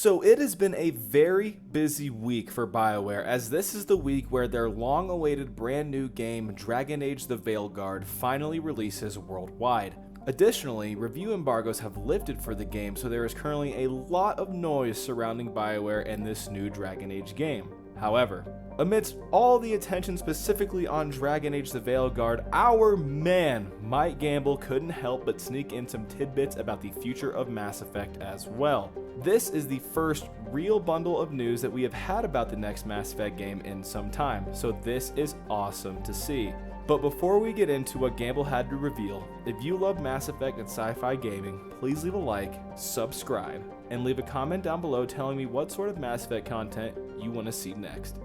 So it has been a very busy week for Bioware, as this is the week where their long-awaited brand new game Dragon Age: The Veilguard finally releases worldwide. Additionally, review embargoes have lifted for the game, so there is currently a lot of noise surrounding Bioware and this new Dragon Age game. However, amidst all the attention specifically on Dragon Age: The Veilguard, our man, Mike Gamble, couldn't help but sneak in some tidbits about the future of Mass Effect as well. This is the first real bundle of news that we have had about the next Mass Effect game in some time, so this is awesome to see. But before we get into what Gamble had to reveal, if you love Mass Effect and sci-fi gaming, please leave a like, subscribe, and leave a comment down below telling me what sort of Mass Effect content you want to see next.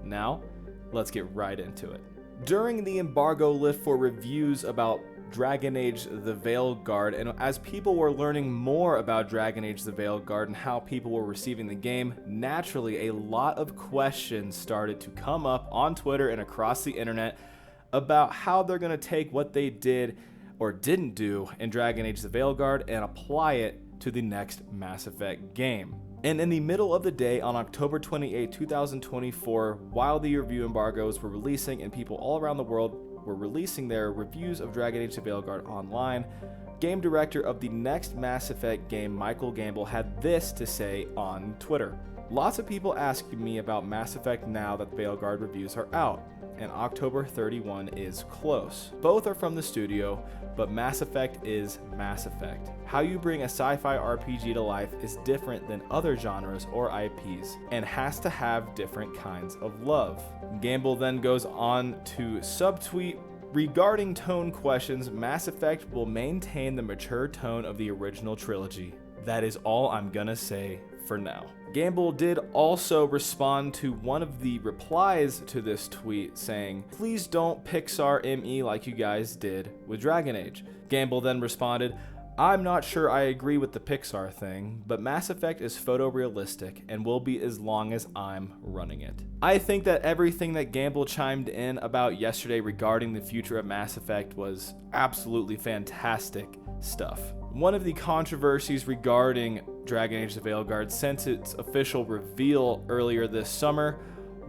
Now, let's get right into it. During the embargo lift for reviews about Dragon Age: The Veilguard, and as people were learning more about Dragon Age: The Veilguard and how people were receiving the game, naturally a lot of questions started to come up on Twitter and across the internet about how they're going to take what they did or didn't do in Dragon Age: The Veilguard and apply it to the next Mass Effect game. And in the middle of the day on October 28, 2024, while the review embargoes were releasing and people all around the world were releasing their reviews of Dragon Age: The Veilguard online, game director of the next Mass Effect game, Michael Gamble, had this to say on Twitter. Lots of people asking me about Mass Effect now that the Veilguard reviews are out, and October 31 is close. Both are from the studio, but Mass Effect is Mass Effect. How you bring a sci-fi RPG to life is different than other genres or IPs, and has to have different kinds of love. Gamble then goes on to subtweet, regarding tone questions, Mass Effect will maintain the mature tone of the original trilogy. That is all I'm gonna say for now. Gamble did also respond to one of the replies to this tweet saying, "Please don't Pixar ME like you guys did with Dragon Age." Gamble then responded, "I'm not sure I agree with the Pixar thing, but Mass Effect is photorealistic and will be as long as I'm running it." I think that everything that Gamble chimed in about yesterday regarding the future of Mass Effect was absolutely fantastic stuff. One of the controversies regarding Dragon Age: The Veilguard since its official reveal earlier this summer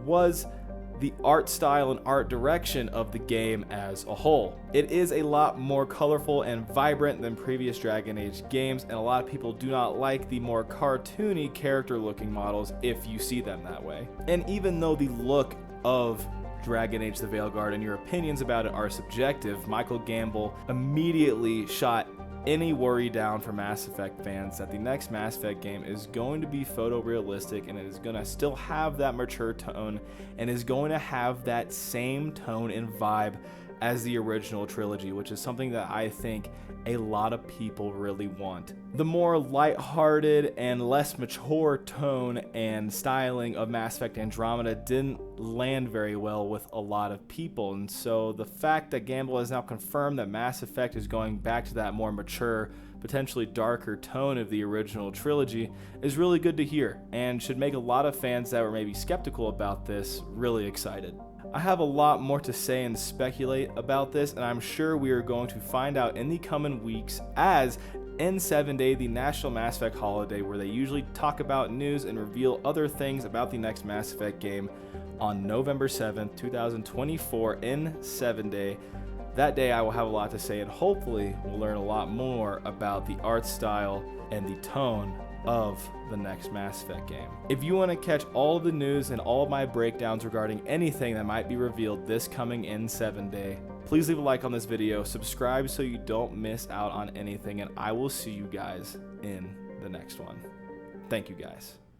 was the art style and art direction of the game as a whole. It is a lot more colorful and vibrant than previous Dragon Age games, and a lot of people do not like the more cartoony character looking models if you see them that way. And even though the look of Dragon Age: The Veilguard and your opinions about it are subjective, Michael Gamble immediately shot any worry down for Mass Effect fans that the next Mass Effect game is going to be photorealistic and it is going to still have that mature tone and is going to have that same tone and vibe as the original trilogy, which is something that I think a lot of people really want. The more lighthearted and less mature tone and styling of Mass Effect Andromeda didn't land very well with a lot of people, and so the fact that Gamble has now confirmed that Mass Effect is going back to that more mature, potentially darker tone of the original trilogy is really good to hear, and should make a lot of fans that were maybe skeptical about this really excited. I have a lot more to say and speculate about this, and I'm sure we are going to find out in the coming weeks as N7 Day, the National Mass Effect holiday, where they usually talk about news and reveal other things about the next Mass Effect game on November 7th, 2024, N7 Day. That day I will have a lot to say, and hopefully we'll learn a lot more about the art style and the tone of the next Mass Effect game. If you want to catch all of the news and all of my breakdowns regarding anything that might be revealed this coming N7 Day, please leave a like on this video, subscribe so you don't miss out on anything, and I will see you guys in the next one. Thank you guys.